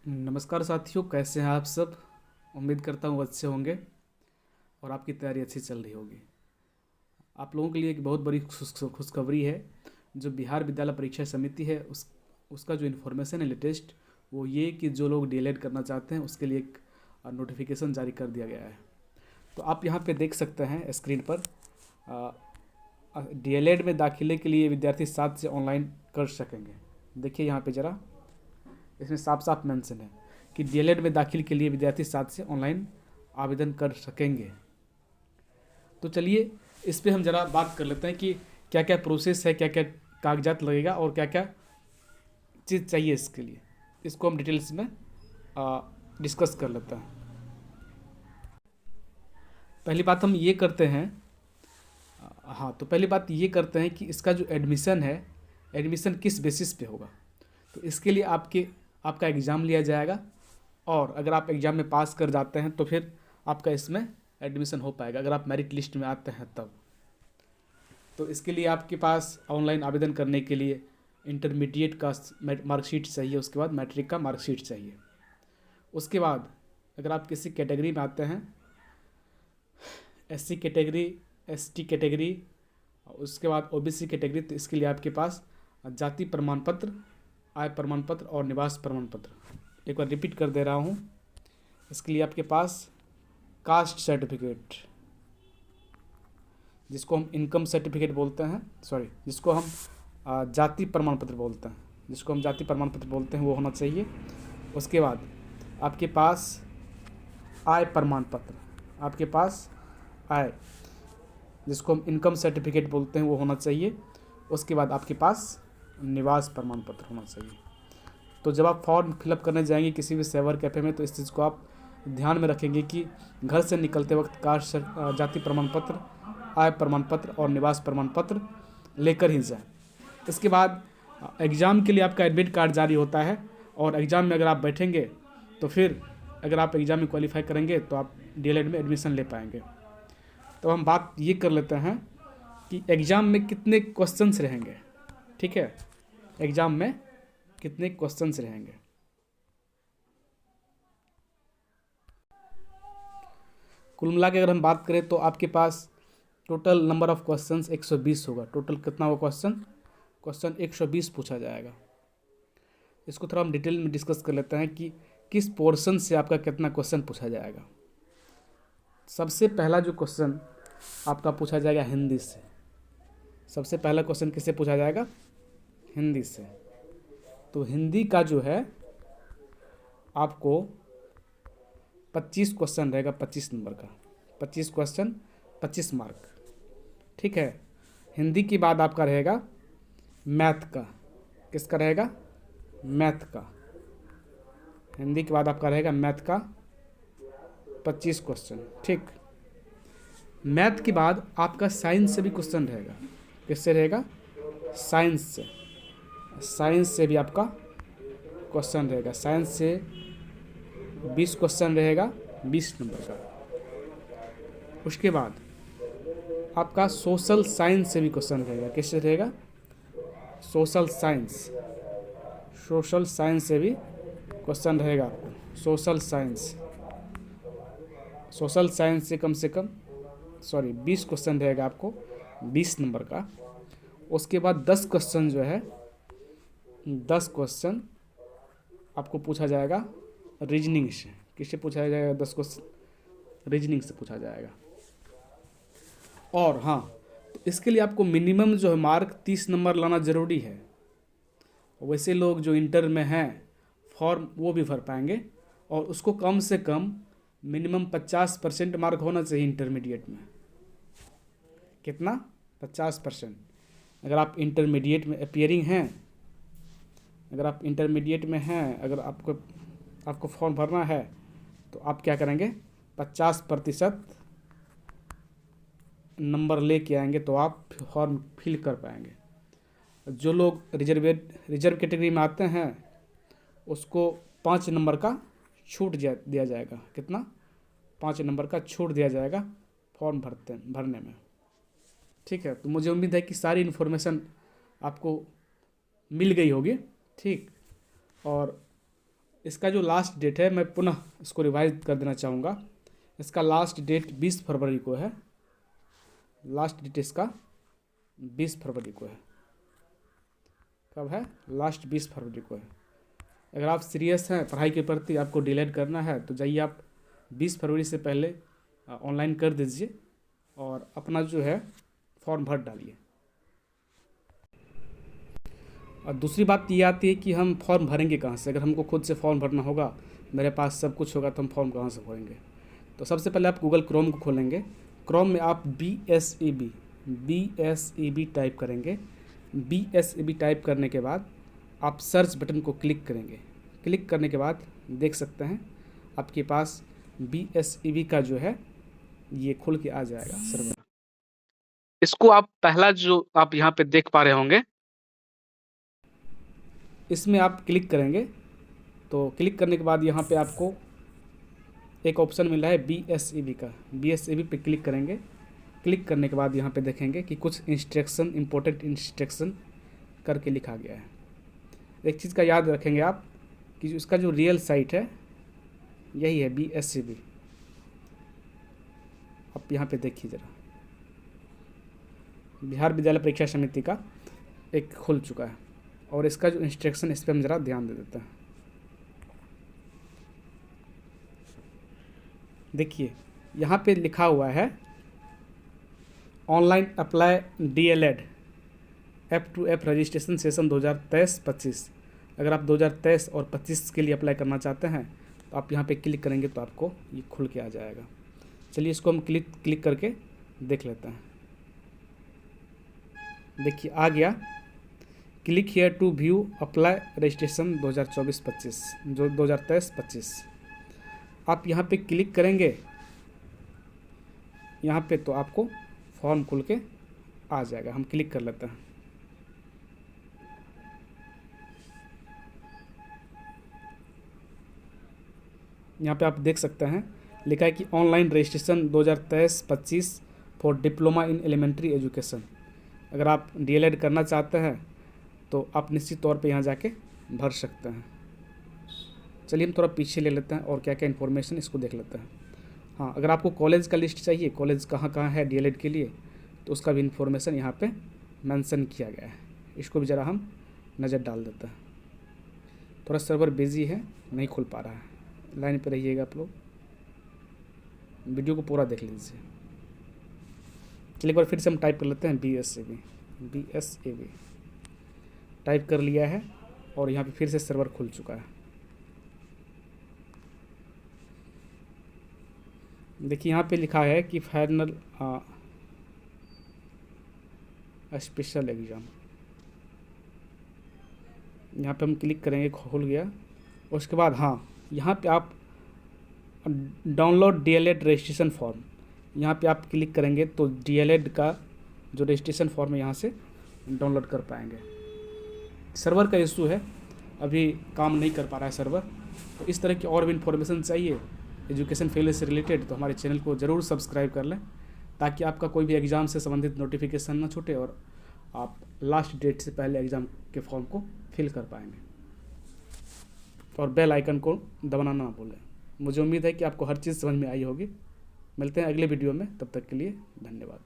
नमस्कार साथियों, कैसे हैं आप सब। उम्मीद करता हूँ अच्छे होंगे और आपकी तैयारी अच्छी चल रही होगी। आप लोगों के लिए एक बहुत बड़ी खुशखबरी है। जो बिहार विद्यालय परीक्षा समिति है उसका जो इन्फॉर्मेशन है लेटेस्ट, वो ये कि जो लोग डीएलएड करना चाहते हैं उसके लिए एक नोटिफिकेशन जारी कर दिया गया है। तो आप यहाँ पे देख सकते हैं स्क्रीन पर, डीएलएड में दाखिले के लिए विद्यार्थी 7 से ऑनलाइन कर सकेंगे। देखिए यहाँ पे ज़रा, इसमें साफ साफ मेंशन है कि डीएलएड में दाखिल के लिए विद्यार्थी 7 से ऑनलाइन आवेदन कर सकेंगे। तो चलिए इस पे हम ज़रा बात कर लेते हैं कि क्या क्या प्रोसेस है, क्या क्या कागजात लगेगा और क्या क्या चीज़ चाहिए इसके लिए। इसको हम डिटेल्स में डिस्कस कर लेते हैं। पहली बात हम ये करते हैं, हाँ, तो पहली बात ये करते हैं कि इसका जो एडमिशन है, एडमिशन किस बेसिस पे होगा। तो इसके लिए आपका एग्ज़ाम लिया जाएगा और अगर आप एग्ज़ाम में पास कर जाते हैं तो फिर आपका इसमें एडमिशन हो पाएगा, अगर आप मेरिट लिस्ट में आते हैं तब। तो इसके लिए आपके पास ऑनलाइन आवेदन करने के लिए इंटरमीडिएट का मार्कशीट चाहिए, उसके बाद मैट्रिक का मार्कशीट चाहिए। उसके बाद अगर आप किसी कैटेगरी में आते हैं, एससी कैटेगरी, एसटी कैटेगरी, उसके बाद ओबीसी कैटेगरी, तो इसके लिए आपके पास जाति प्रमाण पत्र, आय प्रमाण पत्र और निवास प्रमाण पत्र। एक बार रिपीट कर दे रहा हूँ, इसके लिए आपके पास कास्ट सर्टिफिकेट, जिसको हम इनकम सर्टिफिकेट बोलते हैं, जिसको हम जाति प्रमाण पत्र बोलते हैं, वो होना चाहिए। उसके बाद आपके पास आय प्रमाण पत्र, आपके पास आय, जिसको हम इनकम सर्टिफिकेट बोलते हैं, वो होना चाहिए। उसके बाद आपके पास निवास प्रमाण पत्र होना चाहिए। तो जब आप फॉर्म फिलअप करने जाएंगे किसी भी साइबर कैफ़े में, तो इस चीज़ को आप ध्यान में रखेंगे कि घर से निकलते वक्त कास्ट जाति प्रमाण पत्र, आय प्रमाण पत्र और निवास प्रमाण पत्र लेकर ही जाएं। इसके बाद एग्ज़ाम के लिए आपका एडमिट कार्ड जारी होता है और एग्ज़ाम में अगर आप बैठेंगे तो फिर अगर आप एग्ज़ाम में क्वालिफाई करेंगे तो आप डीएलएड में एडमिशन ले पाएंगे। तो हम बात ये कर लेते हैं कि एग्ज़ाम में कितने क्वेश्चंस रहेंगे। ठीक है, एग्ज़ाम में कितने क्वेश्चंस रहेंगे। कुल मिला के अगर हम बात करें तो आपके पास टोटल नंबर ऑफ क्वेश्चंस 120 होगा। टोटल कितना होगा क्वेश्चन 120 पूछा जाएगा। इसको थोड़ा हम डिटेल में डिस्कस कर लेते हैं कि किस पोर्शन से आपका कितना क्वेश्चन पूछा जाएगा। सबसे पहला जो क्वेश्चन आपका पूछा जाएगा हिंदी से। सबसे पहला क्वेश्चन किससे पूछा जाएगा? हिंदी से। तो हिंदी का जो है आपको 25 क्वेश्चन रहेगा, 25 नंबर का, 25 क्वेश्चन 25 मार्क। ठीक है। हिंदी के बाद आपका रहेगा मैथ का। किसका रहेगा? मैथ का। हिंदी के बाद आपका रहेगा मैथ का 25 क्वेश्चन। ठीक। मैथ के बाद आपका साइंस से भी क्वेश्चन रहेगा। किससे रहेगा? साइंस से। साइंस से भी आपका क्वेश्चन रहेगा। साइंस से 20 क्वेश्चन रहेगा, 20 नंबर का। उसके बाद आपका सोशल साइंस से भी क्वेश्चन रहेगा। किससे रहेगा? Social science. सोशल साइंस से भी क्वेश्चन रहेगा आपको। सोशल साइंस से कम से कम 20 क्वेश्चन रहेगा आपको, 20 नंबर का। उसके बाद 10 क्वेश्चन जो है, 10 क्वेश्चन आपको पूछा जाएगा रीजनिंग से। किससे पूछा जाएगा? 10 क्वेश्चन रीजनिंग से पूछा जाएगा। और हाँ, तो इसके लिए आपको मिनिमम जो है मार्क 30 नंबर लाना ज़रूरी है। वैसे लोग जो इंटर में हैं फॉर्म वो भी भर पाएंगे, और उसको कम से कम मिनिमम 50% मार्क होना चाहिए इंटरमीडिएट में। कितना? 50%। अगर आप इंटरमीडिएट में अपियरिंग हैं, अगर आपको फॉर्म भरना है, तो आप क्या करेंगे? 50% नंबर लेके आएंगे तो आप फॉर्म फिल कर पाएंगे। जो लोग रिजर्व कैटेगरी में आते हैं उसको 5 नंबर का छूट दिया जाएगा। कितना? 5 नंबर का छूट दिया जाएगा फॉर्म भरने में। ठीक है। तो मुझे उम्मीद है कि सारी इन्फॉर्मेशन आपको मिल गई होगी। ठीक। और इसका जो लास्ट डेट है, मैं पुनः इसको रिवाइज कर देना चाहूँगा। इसका लास्ट डेट 20 फरवरी को है। लास्ट डेट इसका 20 फरवरी को है। कब है? लास्ट 20 फरवरी को है। अगर आप सीरियस हैं पढ़ाई के प्रति, आपको डिलीट करना है, तो जाइए आप 20 फरवरी से पहले ऑनलाइन कर दीजिए और अपना जो है फॉर्म भर डालिए। और दूसरी बात ये आती है कि हम फॉर्म भरेंगे कहाँ से? अगर हमको खुद से फॉर्म भरना होगा, मेरे पास सब कुछ होगा, तो हम फॉर्म कहाँ से भरेंगे? तो सबसे पहले आप गूगल क्रोम को खोलेंगे। क्रोम में आप BSEB टाइप करेंगे। BSEB टाइप करने के बाद आप सर्च बटन को क्लिक करेंगे। क्लिक करने के बाद देख सकते हैं आपके पास BSEB का जो है ये खुल के आ जाएगा सर्वर। इसको आप पहला जो आप यहाँ पे देख पा रहे होंगे, इसमें आप क्लिक करेंगे। तो क्लिक करने के बाद यहाँ पे आपको एक ऑप्शन मिला है BSEB का। BSEB पे क्लिक करेंगे। क्लिक करने के बाद यहाँ पे देखेंगे कि कुछ इंस्ट्रक्शन, इम्पोर्टेंट इंस्ट्रक्शन करके लिखा गया है। एक चीज़ का याद रखेंगे आप कि इसका जो रियल साइट है यही है BSEB। आप यहाँ पे देखिए ज़रा, बिहार विद्यालय परीक्षा समिति का एक खुल चुका है। और इसका जो इंस्ट्रक्शन, इस पर हम ज़रा ध्यान दे देते हैं। देखिए यहाँ पे लिखा हुआ है online apply DLED F2F registration session 2023-25। अगर आप 2023 और 25 के लिए अप्लाई करना चाहते हैं तो आप यहाँ पे क्लिक करेंगे तो आपको ये खुल के आ जाएगा। चलिए इसको हम क्लिक करके देख लेते हैं। देखिए आ गया। Click here to view apply registration 2024-25, जो 2023-25। आप यहाँ पे क्लिक करेंगे, यहाँ पे तो आपको फॉर्म खुल के आ जाएगा। हम क्लिक कर लेते हैं। यहाँ पे आप देख सकते हैं लिखा है कि online registration 2023-25 for diploma in elementary education. अगर आप DLED करना चाहते हैं तो आप निश्चित तौर पे यहाँ जाके भर सकते हैं। चलिए हम थोड़ा पीछे ले लेते हैं और क्या क्या इन्फॉर्मेशन इसको देख लेते हैं। हाँ, अगर आपको कॉलेज का लिस्ट चाहिए, कॉलेज कहाँ कहाँ है DLED के लिए, तो उसका भी इन्फॉर्मेशन यहाँ पे मेंशन किया गया है। इसको भी ज़रा हम नज़र डाल देते हैं। थोड़ा सर्वर बिजी है, नहीं खुल पा रहा है। लाइन पे रहिएगा आप लोग, वीडियो को पूरा देख लीजिए। चलिए एक बार फिर से हम टाइप कर लेते हैं BSEB टाइप कर लिया है और यहाँ पे फिर से सर्वर खुल चुका है। देखिए यहाँ पे लिखा है कि फाइनल स्पेशल एग्ज़ाम। यहाँ पे हम क्लिक करेंगे, खुल गया। उसके बाद हाँ, यहाँ पे आप डाउनलोड DLED रजिस्ट्रेशन फॉर्म, यहाँ पे आप क्लिक करेंगे तो DLED का जो रजिस्ट्रेशन फॉर्म है यहाँ से डाउनलोड कर पाएंगे। सर्वर का इशू है, अभी काम नहीं कर पा रहा है सर्वर। तो इस तरह की और भी इन्फॉर्मेशन चाहिए एजुकेशन फील्ड से रिलेटेड तो हमारे चैनल को ज़रूर सब्सक्राइब कर लें, ताकि आपका कोई भी एग्ज़ाम से संबंधित नोटिफिकेशन ना छूटे और आप लास्ट डेट से पहले एग्ज़ाम के फॉर्म को फिल कर पाएंगे। और बेल आइकन को दबाना ना भूलें। मुझे उम्मीद है कि आपको हर चीज़ समझ में आई होगी। मिलते हैं अगले वीडियो में, तब तक के लिए धन्यवाद।